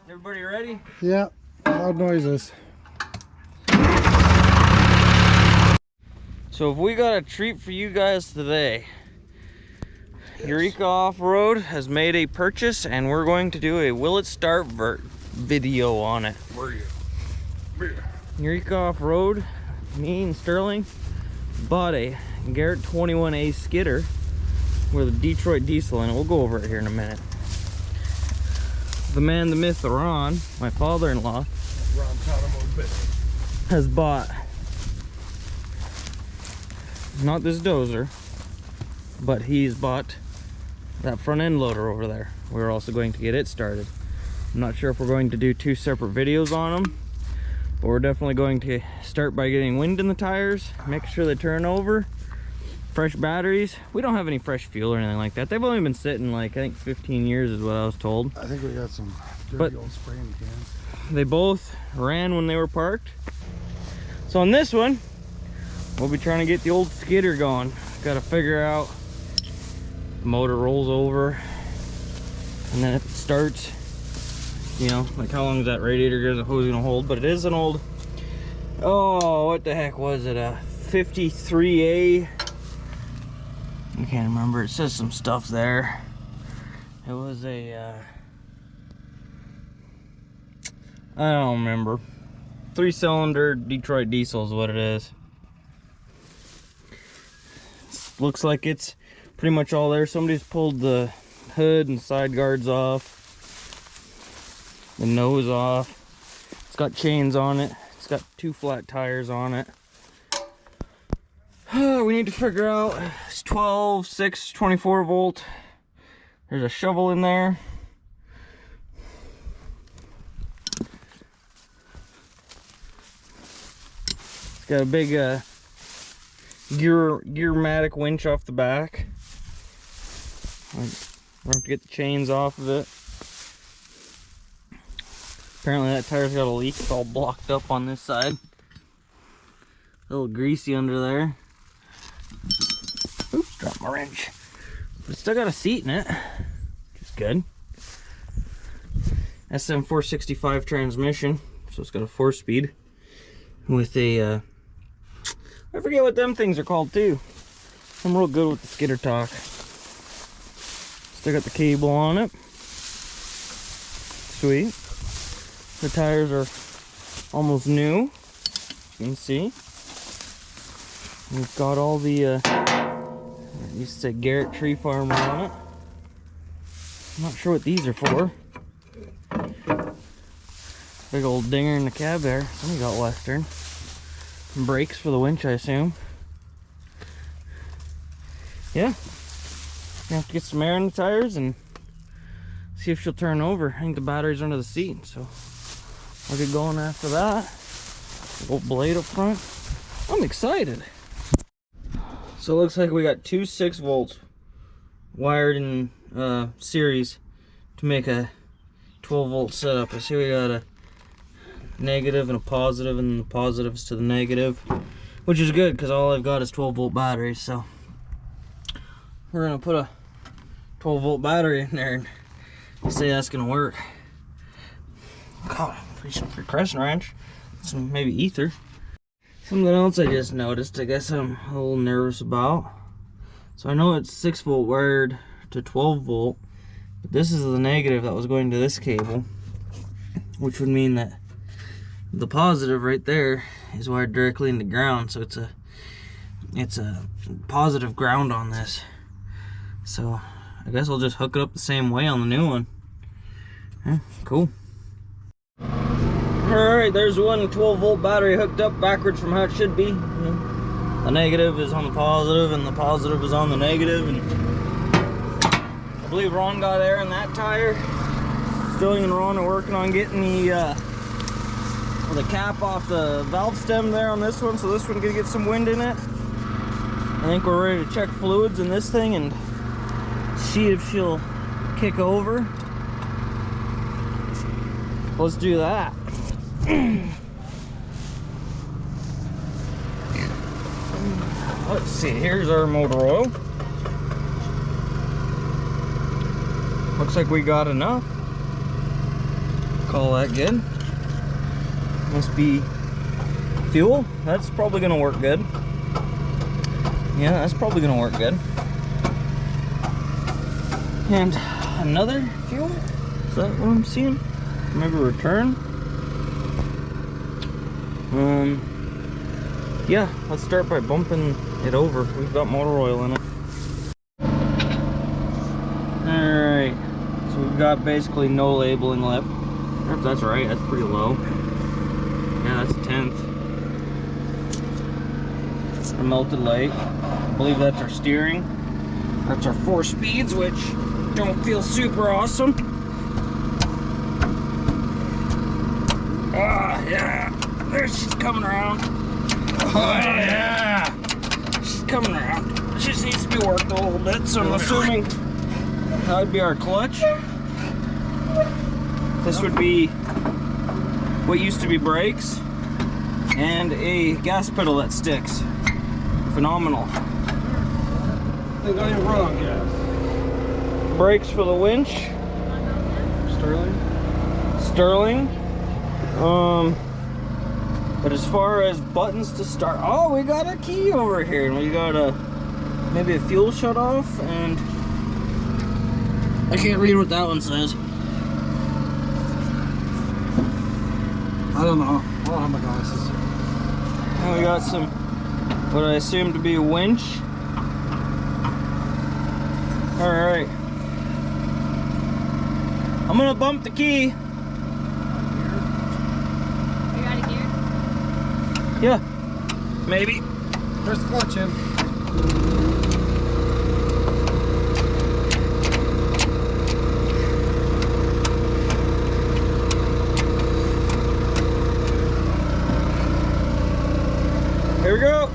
Everybody ready? Yeah, loud noises. So if we got a treat for you guys today, yes. Eureka Off-Road has made a purchase and we're going to do a Will It Start video on it. Eureka Off-Road, me and Sterling bought a Garrett 21A skidder with a Detroit diesel in it. We'll go over it here in a minute. The man, the myth, the Ron, my father-in-law, has bought not this dozer, but he's bought that front end loader over there. We're also going to get it started. I'm not sure if we're going to do two separate videos on them, but we're definitely going to start by getting wind in the tires, make sure they turn over, fresh batteries. We don't have any fresh fuel or anything like that. They've only been sitting like, I think 15 years is what I was told. I think we got some dirty old spraying cans. They both ran when they were parked. So on this one, we'll be trying to get the old skidder going. Got to figure out the motor rolls over, and then if it starts, you know, like how long is that radiator hose gonna hold? But it is an old, oh, what the heck was it? A 53A. I can't remember. It says some stuff there. It was a I don't remember. 3-cylinder Detroit diesel is what it is. Looks like it's pretty much all there. Somebody's pulled the hood and side guards off, the nose off. It's got chains on it. It's got 2 flat tires on it. We need to figure out, it's 12, 6, 24 volt. There's a shovel in there. It's got a big gearmatic winch off the back. We're going to get the chains off of it. Apparently that tire's got a leak. It's all blocked up on this side. A little greasy under there. Oops, dropped my wrench. But it's still got a seat in it, which is good. SM465 transmission, so it's got a 4-speed with a I forget what them things are called too. I'm real good with the skidder talk. Still got the cable on it. Sweet. The tires are almost new, you can see. We've got all the I used to say Garrett Tree Farmer on it. I'm not sure what these are for. Big old dinger in the cab there. Somebody got Western. Brakes for the winch, I assume. Yeah. Gonna have to get some air in the tires and see if she'll turn over. I think the battery's under the seat, so I'll get going after that. Old blade up front. I'm excited. So it looks like we got 2 6 volts wired in series to make a 12 volt setup. I see we got a negative and a positive, and the positives to the negative, which is good because all I've got is 12 volt batteries. So we're gonna put a 12 volt battery in there and say that's gonna work. God, pretty some crescent wrench, some maybe ether. Something else I just noticed, I guess I'm a little nervous about. So I know it's 6 volt wired to 12 volt, but this is the negative that was going to this cable, which would mean that the positive right there is wired directly into ground, so it's a positive ground on this. So I guess I'll just hook it up the same way on the new one. Yeah, cool. Alright, there's one 12 volt battery hooked up backwards from how it should be. The negative is on the positive and the positive is on the negative, and I believe Ron got air in that tire. Sterling and Ron are working on getting the cap off the valve stem there on this one, so this one can get some wind in it. I think we're ready to check fluids in this thing and see if she'll kick over. Let's do that. Let's see, here's our motor oil. Looks like we got enough. call that good. Must be fuel. That's probably gonna work good. Yeah, that's probably gonna work good. And another fuel? Is that what I'm seeing? Maybe return? Yeah, let's start by bumping it over. We've got motor oil in it. Alright, so we've got basically no labeling left. If that's right, that's pretty low. Yeah, that's a 10th. A melted light. I believe that's our steering. That's our 4 speeds, which don't feel super awesome. Ah, yeah. There she's coming around. Oh, yeah. She's coming around. She just needs to be worked a little bit, so I'm assuming that would be our clutch. This would be what used to be brakes and a gas pedal that sticks. Phenomenal. They got you wrong, gas. Brakes for the winch. Sterling. But as far as buttons to start, oh, we got a key over here, and we got maybe a fuel shut off, and I can't read what that one says. I don't know. I don't have my glasses. And we got some, what I assume to be a winch. Alright. I'm gonna bump the key. You got a gear? Yeah. Maybe. There's the clutch in. Here we go.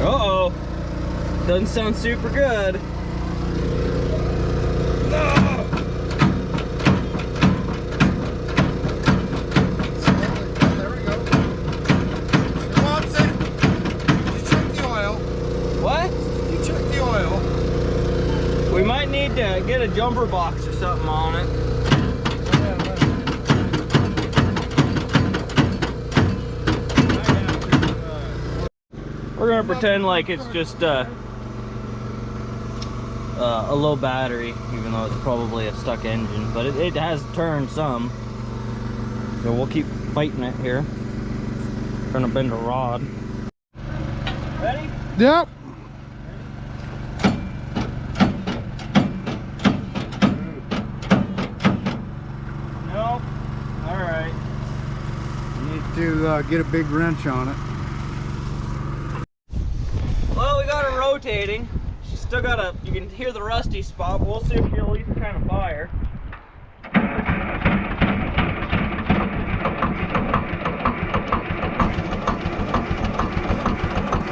Uh-oh. Doesn't sound super good. No! There we go. She wants it. Did you check the oil? What? Did you check the oil? We might need to get a jumper box or something on it. We're gonna pretend like it's just a low battery, even though it's probably a stuck engine, but it has turned some. So we'll keep fighting it here. Trying to bend a rod. Ready? Yep. Nope. Alright. Need to get a big wrench on it. Well, we got her rotating. She's still got a, you can hear the rusty spot, but we'll see if she'll at least kind of fire.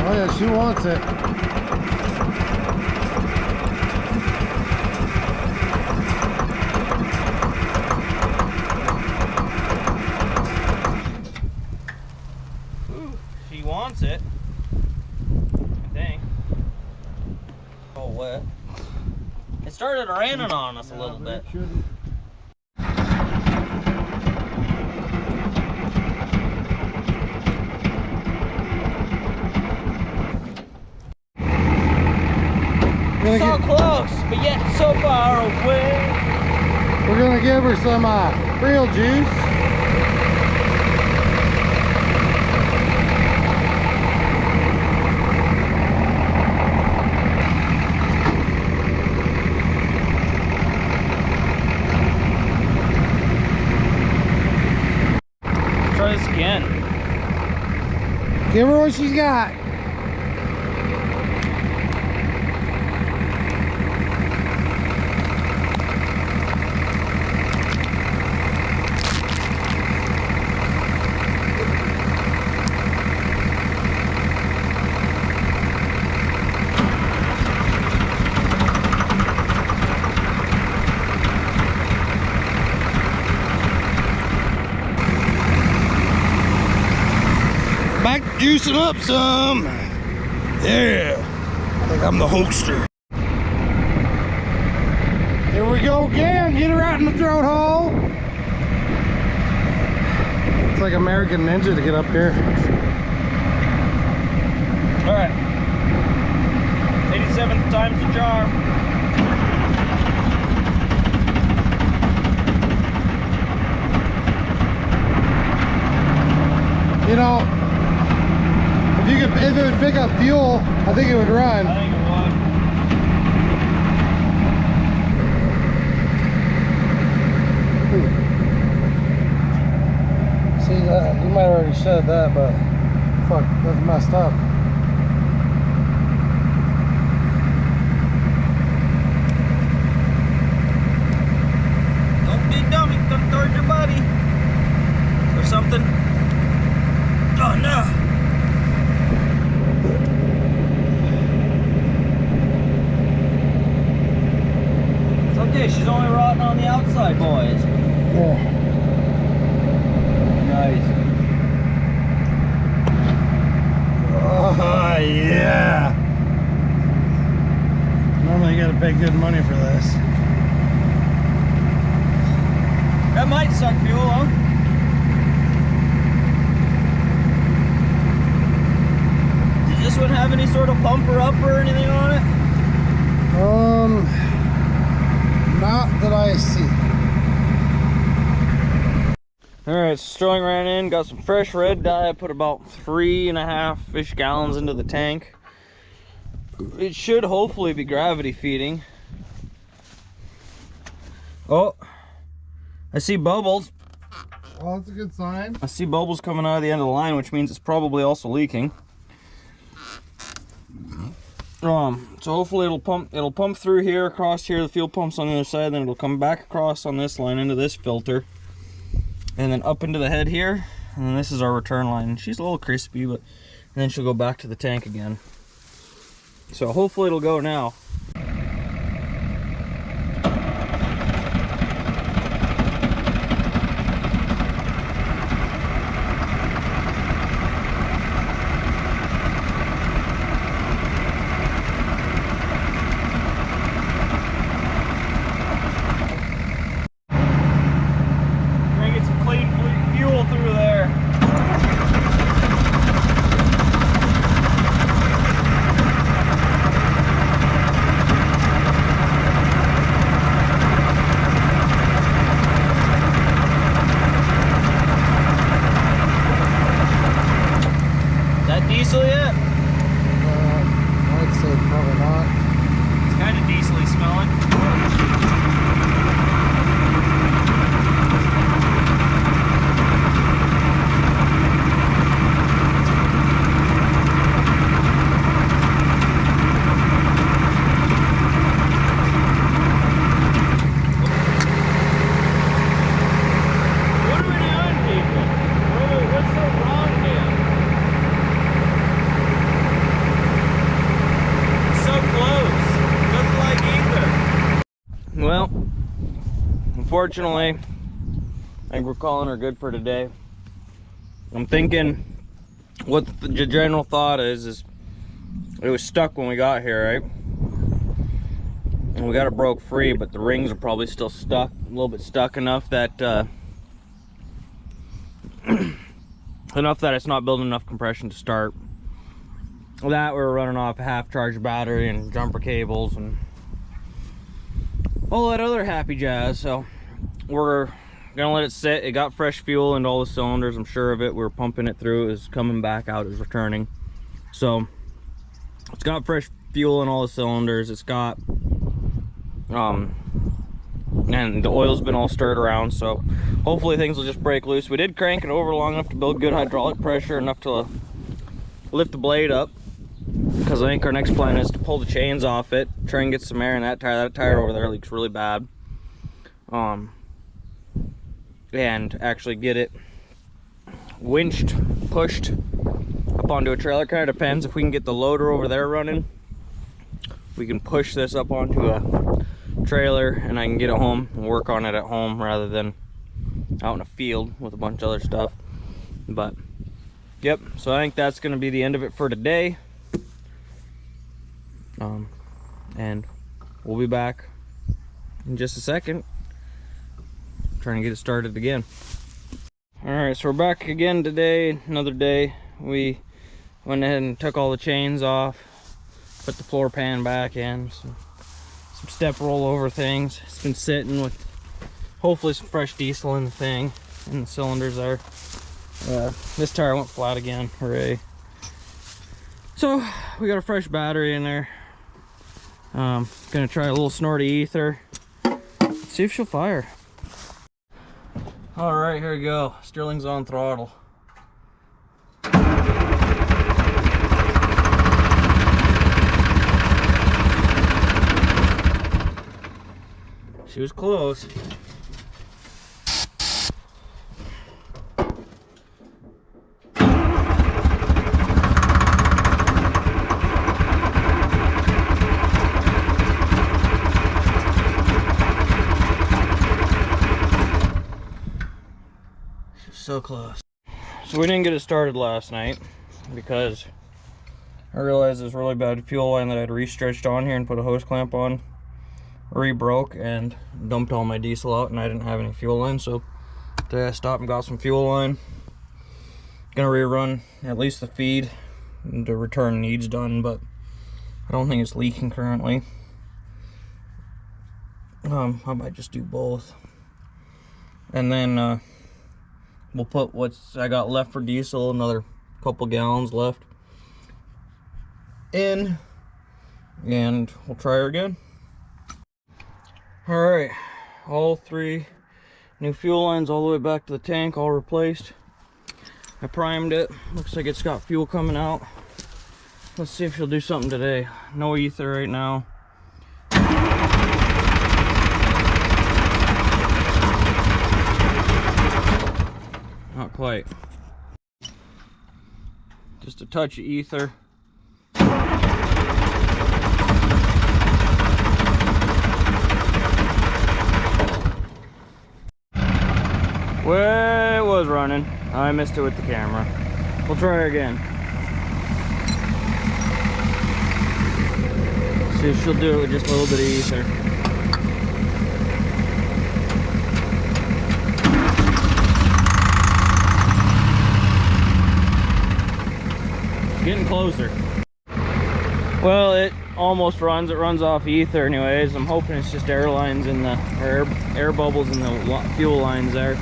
Oh yeah, she wants it. Ooh, she wants it. I think. Oh, wet. It started raining on us a little bit. So close, but yet so far away. We're gonna give her some real juice. Try this again. Give her what she's got. Back juice it up some. Yeah. Like I'm the hoster. Here we go again. Get her out in the throat hole. It's like American Ninja to get up here. All right. 87th time's the charm. You know, if it would pick up fuel, I think it would run. I think it would. See that? You might have already said that, but fuck, that's messed up. Don't be dummy, come towards your buddy. Or something. Oh no! It's okay, she's only rotting on the outside, boys. Yeah. Nice. Oh yeah. Normally you gotta pay good money for this. That might suck fuel, huh? Does this one have any sort of pump or up or anything on it? Not that I see. Alright, so Sterling ran in, got some fresh red dye. I put about 3.5-ish gallons into the tank. It should hopefully be gravity feeding. Oh, I see bubbles. Well, that's a good sign. I see bubbles coming out of the end of the line, which means it's probably also leaking. So hopefully it'll pump through here, across here, the fuel pump's on the other side, then it'll come back across on this line into this filter. And then up into the head here, and then this is our return line. She's a little crispy, but then she'll go back to the tank again. So hopefully it'll go now. Through there. Is that diesel yet? I'd say probably not. It's kind of diesel-y smelling. Well, unfortunately, I think we're calling her good for today. I'm thinking what the general thought is it was stuck when we got here, right? And we got it broke free, but the rings are probably still stuck, a little bit stuck enough that it's not building enough compression to start. That we're running off a half-charged battery and jumper cables and all that other happy jazz. So we're gonna let it sit. It got fresh fuel into all the cylinders, I'm sure of it. We're pumping it through, it's coming back out, it's returning. So it's got fresh fuel in all the cylinders. It's got and the oil's been all stirred around, so hopefully things will just break loose. We did crank it over long enough to build good hydraulic pressure, enough to lift the blade up, because I think our next plan is to pull the chains off it, try and get some air in that tire. That tire over there leaks really bad. And actually get it winched, pushed up onto a trailer. Kind of depends. If we can get the loader over there running, we can push this up onto a trailer and I can get it home and work on it at home rather than out in a field with a bunch of other stuff. But yep, so I think that's going to be the end of it for today. And we'll be back in just a second, trying to get it started again. All right, so we're back again today, another day. We went ahead and took all the chains off, put the floor pan back in, some step rollover things. It's been sitting with hopefully some fresh diesel in the thing, in the cylinders there. This tire went flat again, hooray. So we got a fresh battery in there. Gonna try a little snorty ether, see if she'll fire. All right, here we go. Sterling's on throttle. She was close. So close. So we didn't get it started last night because I realized this really bad fuel line that I'd re-stretched on here and put a hose clamp on re-broke and dumped all my diesel out, and I didn't have any fuel line. So today I stopped and got some fuel line. Gonna rerun at least the feed and the return needs done, but I don't think it's leaking currently. I might just do both, and then we'll put what's I got left for diesel, another couple gallons left in, and we'll try her again. All right, all 3 new fuel lines all the way back to the tank, all replaced. I primed it, looks like it's got fuel coming out. Let's see if she'll do something today. No ether right now. Not quite. Just a touch of ether. Well, it was running. I missed it with the camera. We'll try again. See if she'll do it with just a little bit of ether. Getting closer. Well, it almost runs. It runs off ether anyways. I'm hoping it's just air lines in the air bubbles in the fuel lines there.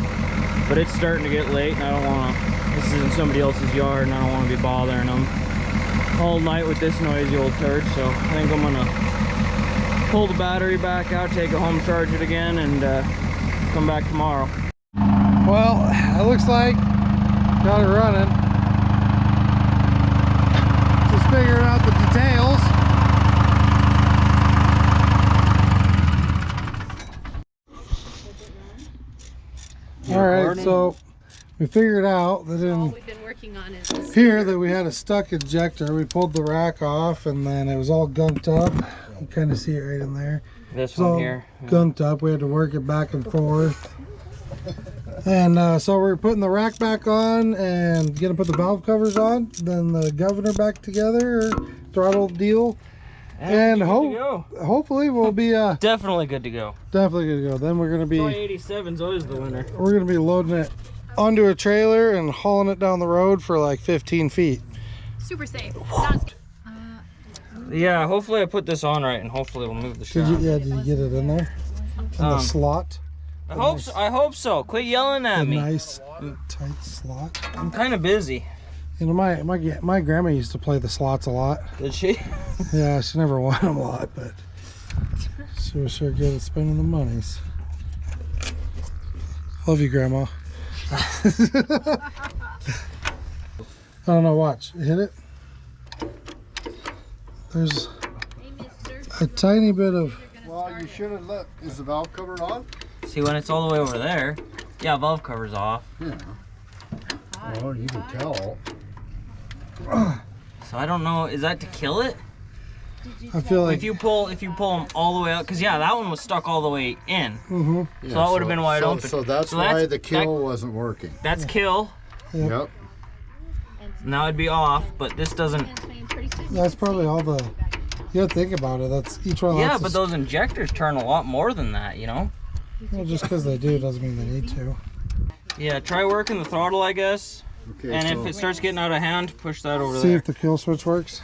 But it's starting to get late, and I don't want to. This is in somebody else's yard, and I don't want to be bothering them all night with this noisy old turd. So I think I'm gonna pull the battery back out, take it home, charge it again, and come back tomorrow. Well, it looks like got it running. Just figuring out the details. All right, so we figured out that all we've been working on is here that we had a stuck injector. We pulled the rack off, and then it was all gunked up. You kind of see it right in there. This one here, gunked up. We had to work it back and forth. And so we're putting the rack back on and gonna put the valve covers on, then the governor back together, throttle deal, and hopefully we'll be definitely good to go. Definitely good to go. Then we're gonna be 87's always the winner. We're gonna be loading it onto a trailer and hauling it down the road for like 15 feet. super safe. Yeah, hopefully I put this on right, and hopefully we'll move the shaft. Did you get it in there? In the slot? I hope so. Quit yelling at me. Nice tight slot. I'm kind of busy. You know, my grandma used to play the slots a lot. Did she? Yeah, she never won them a lot, but she was sure good at spending the monies. Love you, Grandma. I don't know, watch. Hit it. There's a tiny bit of... Well, you should have let... Is the valve covered on? See, when it's all the way over there, yeah, valve cover's off. Yeah. Well, you can tell. So I don't know, is that to kill it? I feel like... If you pull them all the way out, because yeah, that one was stuck all the way in. Mm-hmm. Yeah, so that would have been wide open. So that's why the kill wasn't working. That's kill. Yep. Now it'd be off, but this doesn't... That's probably all the You gotta think about it. That's each one. Yeah, but those injectors turn a lot more than that, you know? Well, just because they do doesn't mean they need to. Yeah, try working the throttle, I guess. Okay, And so if it starts getting out of hand, push that over See there. if the kill switch works.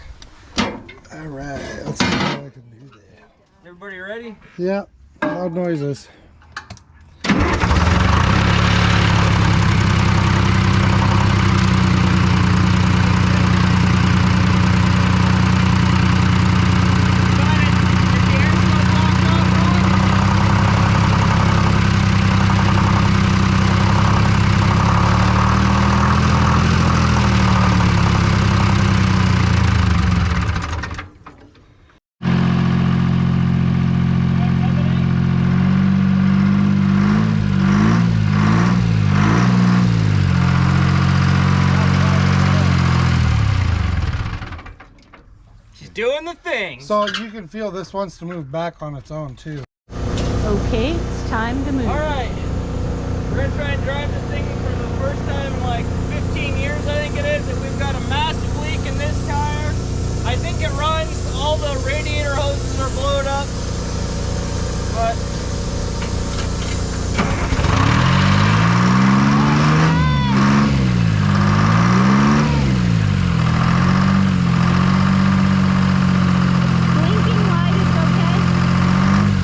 All right, let's see how I can do that. Everybody ready? Yeah, loud noises. Doing the thing. So you can feel this wants to move back on its own too. Okay, it's time to move. All right, we're gonna try and drive this thing for the first time in like 15 years, I think it is, and we've got a massive leak in this tire. I think it runs, all the radiator hoses are blown up, but Blinking light is okay.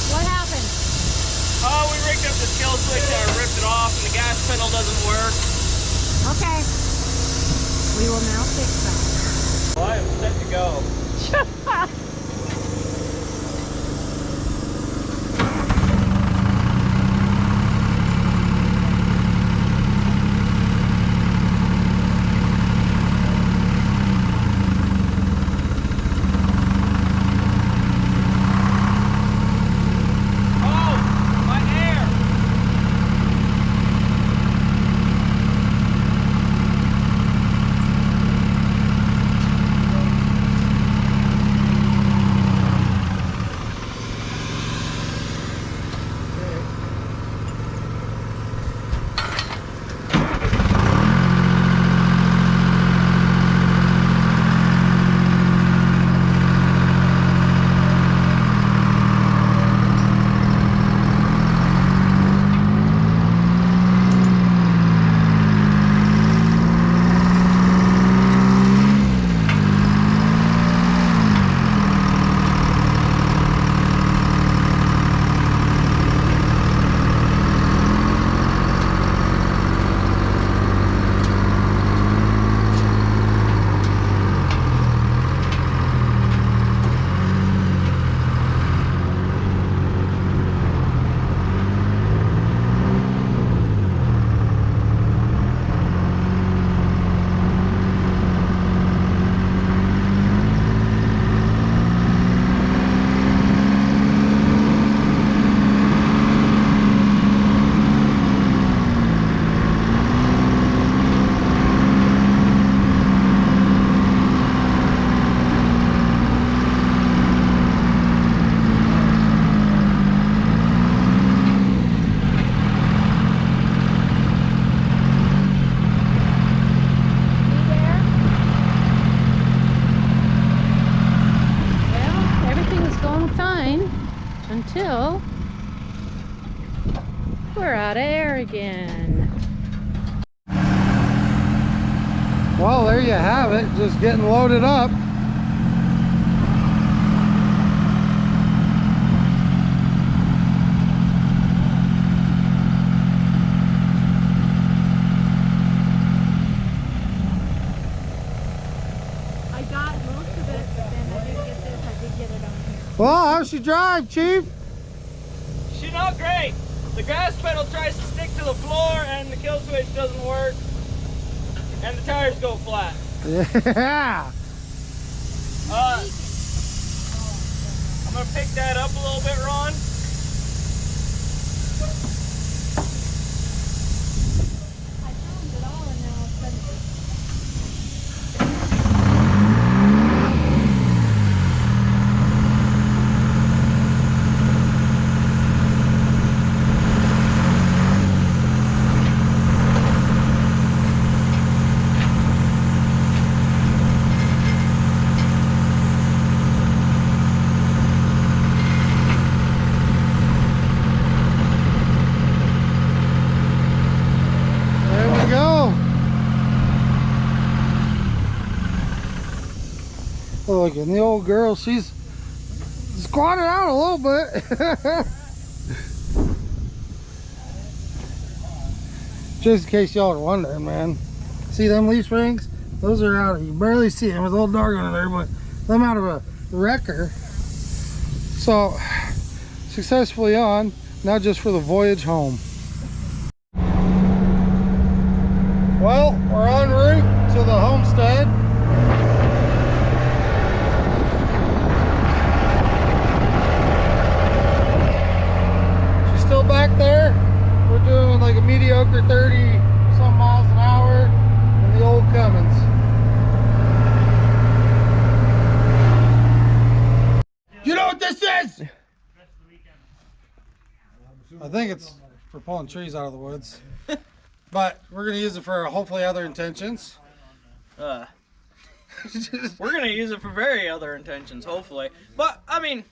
What happened? oh, we rigged up the kill switch and I ripped it off, and the gas pedal doesn't work. Okay. We will now fix that. Well, I am set to go. Oh, my air! until we're out of air again. Well, there you have it, just getting loaded up. Well, how's she drive, Chief? She's not great. The gas pedal tries to stick to the floor and the kill switch doesn't work. And the tires go flat. Yeah. I'm gonna pick that up a little bit, Ron. Look, and the old girl, she's squatted out a little bit. Just in case y'all are wondering, man. See them leaf rings? Those are out. You barely see them. There's a little dark under there, but them out of a wrecker. So, successfully on, now just for the voyage home. Well, we're en route to the homestead. Still back there. We're doing like a mediocre 30 some miles an hour in the old Cummins. You know what this is? I think it's for pulling trees out of the woods, but we're gonna use it for hopefully other intentions. We're gonna use it for very other intentions, hopefully. But I mean,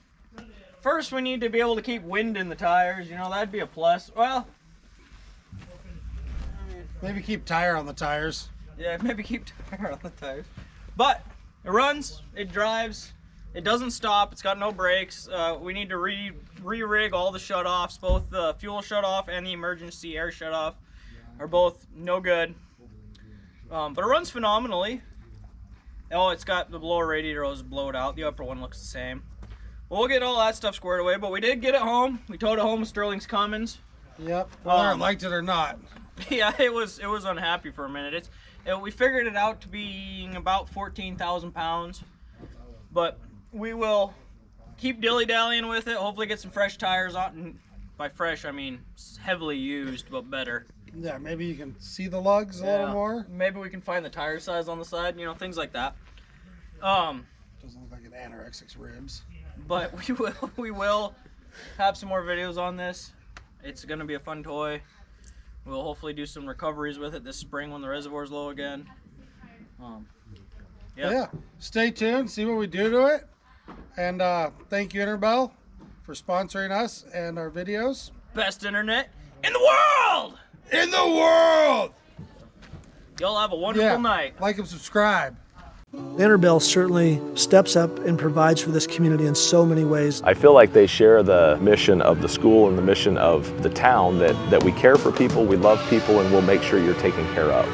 first, we need to be able to keep wind in the tires. You know, that'd be a plus. Well, maybe keep tire on the tires. Yeah, maybe keep tire on the tires. But it runs, it drives, it doesn't stop. It's got no brakes. We need to re-rig all the shutoffs. Both the fuel shutoff and the emergency air shutoff are both no good. But it runs phenomenally. Oh, it's got the lower radiator hose blowed out. The upper one looks the same. We'll get all that stuff squared away, but we did get it home. We towed it home with Sterling's Cummins. Yep, whether I liked it or not. Yeah, it was unhappy for a minute. We figured it out to being about 14,000 pounds, but we will keep dilly-dallying with it. Hopefully get some fresh tires on. And by fresh, I mean heavily used, but better. Yeah, maybe you can see the lugs a little more. Maybe we can find the tire size on the side, you know, things like that. Doesn't look like an anorexic ribs. But we will have some more videos on this. It's gonna be a fun toy. We'll hopefully do some recoveries with it this spring when the reservoir's low again. Yeah. Stay tuned, see what we do to it. And thank you, Interbell, for sponsoring us and our videos. Best internet in the world! In the world! Y'all have a wonderful night. Like and subscribe. Interbell certainly steps up and provides for this community in so many ways. I feel like they share the mission of the school and the mission of the town, that we care for people, we love people, and we'll make sure you're taken care of.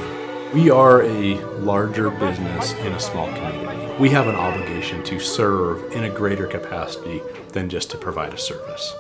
We are a larger business in a small community. We have an obligation to serve in a greater capacity than just to provide a service.